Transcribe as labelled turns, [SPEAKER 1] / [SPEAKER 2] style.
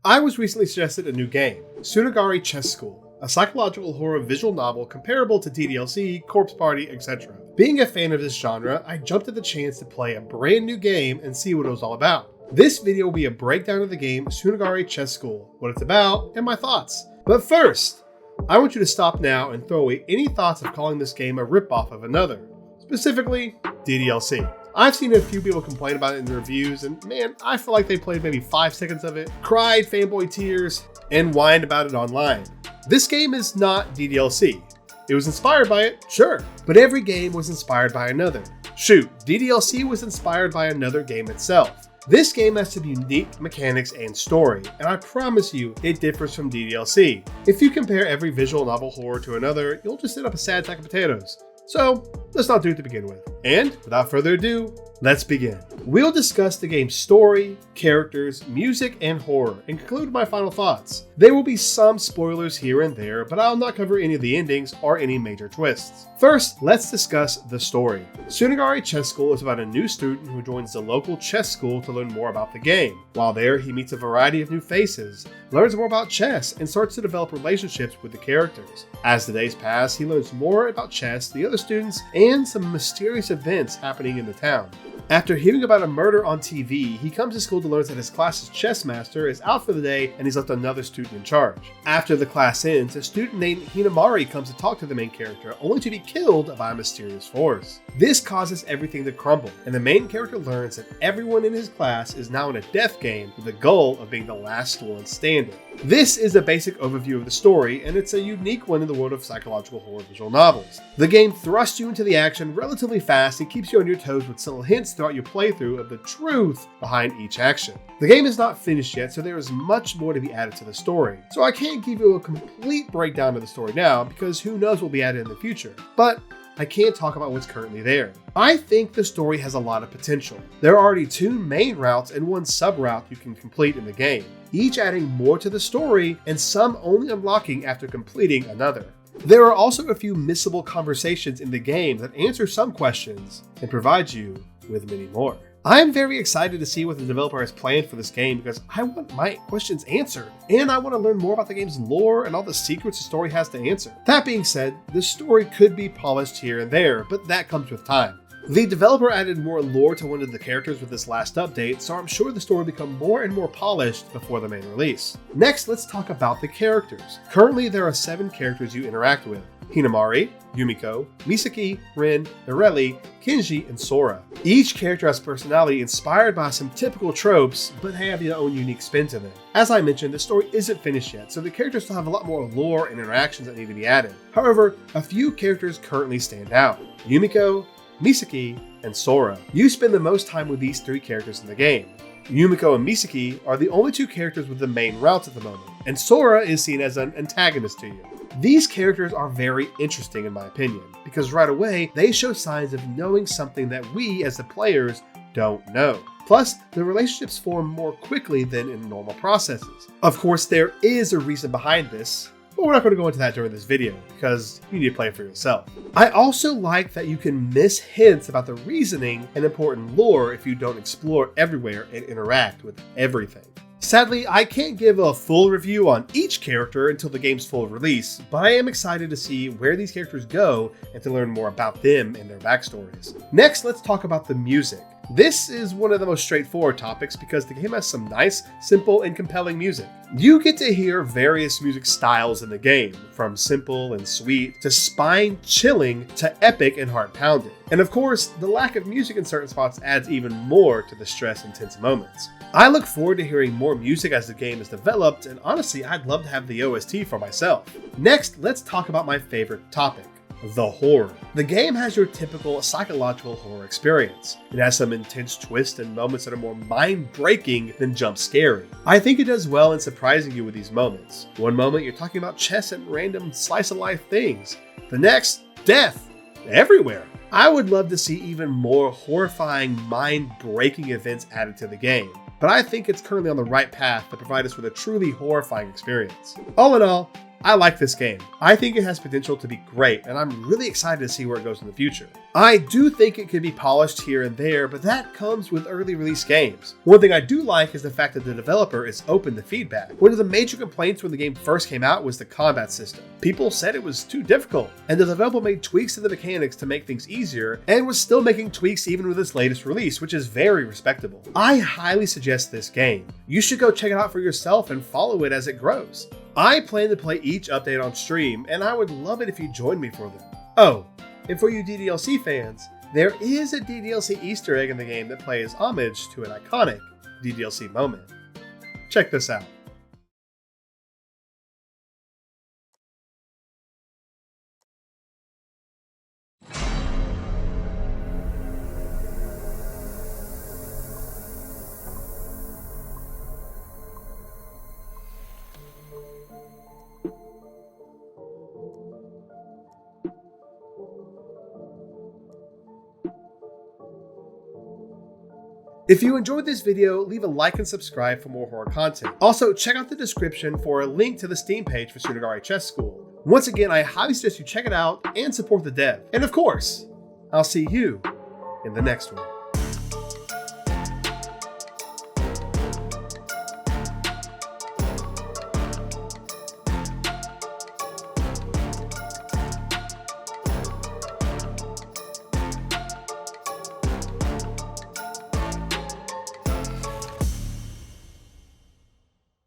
[SPEAKER 1] I was recently suggested a new game, Tsunagari Chess School, a psychological horror visual novel comparable to DDLC, Corpse Party, etc. Being a fan of this genre, I jumped at the chance to play a brand new game and see what it was all about. This video will be a breakdown of the game Tsunagari Chess School, what it's about, and my thoughts. But first, I want you to stop now and throw away any thoughts of calling this game a ripoff of another, specifically DDLC. I've seen a few people complain about it in the reviews, and man, I feel like they played maybe 5 seconds of it, cried fanboy tears, and whined about it online. This game is not DDLC. It was inspired by it, sure, but every game was inspired by another. Shoot, DDLC was inspired by another game itself. This game has some unique mechanics and story, and I promise you, it differs from DDLC. If you compare every visual novel horror to another, you'll just end up a sad sack of potatoes. So, let's not do it to begin with. And, without further ado, let's begin. We'll discuss the game's story, characters, music, and horror, and conclude my final thoughts. There will be some spoilers here and there, but I'll not cover any of the endings or any major twists. First, let's discuss the story. Tsunagari Chess School is about a new student who joins the local chess school to learn more about the game. While there, he meets a variety of new faces, learns more about chess, and starts to develop relationships with the characters. As the days pass, he learns more about chess, the other students, and some mysterious events happening in the town. After hearing about a murder on TV, he comes to school to learn that his class's chess master is out for the day and he's left another student in charge. After the class ends, a student named Hinamari comes to talk to the main character, only to be killed by a mysterious force. This causes everything to crumble, and the main character learns that everyone in his class is now in a death game with the goal of being the last one standing. This is a basic overview of the story, and it's a unique one in the world of psychological horror visual novels. The game thrusts you into the action relatively fast and keeps you on your toes with subtle hints throughout your playthrough of the truth behind each action. The game is not finished yet, so there is much more to be added to the story. So I can't give you a complete breakdown of the story now, because who knows what will be added in the future. But I can't talk about what's currently there. I think the story has a lot of potential. There are already 2 main routes and 1 sub-route you can complete in the game, each adding more to the story and some only unlocking after completing another. There are also a few missable conversations in the game that answer some questions and provide you with many more. I am very excited to see what the developer has planned for this game because I want my questions answered, and I want to learn more about the game's lore and all the secrets the story has to answer. That being said, the story could be polished here and there, but that comes with time. The developer added more lore to one of the characters with this last update, so I'm sure the story will become more and more polished before the main release. Next, let's talk about the characters. Currently, there are 7 characters you interact with: Hinamari, Yumiko, Misaki, Rin, Ireli, Kenji, and Sora. Each character has personality inspired by some typical tropes, but have their own unique spin to them. As I mentioned, the story isn't finished yet, so the characters still have a lot more lore and interactions that need to be added. However, a few characters currently stand out: Yumiko, Misaki, and Sora. You spend the most time with these 3 characters in the game. Yumiko and Misaki are the only 2 characters with the main routes at the moment, and Sora is seen as an antagonist to you. These characters are very interesting in my opinion, because right away, they show signs of knowing something that we as the players don't know. Plus, the relationships form more quickly than in normal processes. Of course, there is a reason behind this, but we're not going to go into that during this video, because you need to play it for yourself. I also like that you can miss hints about the reasoning and important lore if you don't explore everywhere and interact with everything. Sadly, I can't give a full review on each character until the game's full release, but I am excited to see where these characters go and to learn more about them and their backstories. Next, let's talk about the music. This is one of the most straightforward topics because the game has some nice, simple, and compelling music. You get to hear various music styles in the game, from simple and sweet to spine-chilling to epic and heart-pounding. And of course, the lack of music in certain spots adds even more to the stress-intense moments. I look forward to hearing more music as the game is developed, and honestly, I'd love to have the OST for myself. Next, let's talk about my favorite topic: the horror. The game has your typical psychological horror experience. It has some intense twists and moments that are more mind-breaking than jump-scary. I think it does well in surprising you with these moments. One moment you're talking about chess and random slice-of-life things. The next, death everywhere. I would love to see even more horrifying, mind-breaking events added to the game, but I think it's currently on the right path to provide us with a truly horrifying experience. All in all, I like this game. I think it has potential to be great, and I'm really excited to see where it goes in the future. I do think it could be polished here and there, but that comes with early release games. One thing I do like is the fact that the developer is open to feedback. One of the major complaints when the game first came out was the combat system. People said it was too difficult, and the developer made tweaks to the mechanics to make things easier, and was still making tweaks even with its latest release, which is very respectable. I highly suggest this game. You should go check it out for yourself and follow it as it grows. I plan to play each update on stream, and I would love it if you join me for them. Oh, and for you DDLC fans, there is a DDLC Easter egg in the game that plays homage to an iconic DDLC moment. Check this out. If you enjoyed this video, leave a like and subscribe for more horror content. Also, check out the description for a link to the Steam page for Tsunagari Chess School. Once again, I highly suggest you check it out and support the dev. And of course, I'll see you in the next one.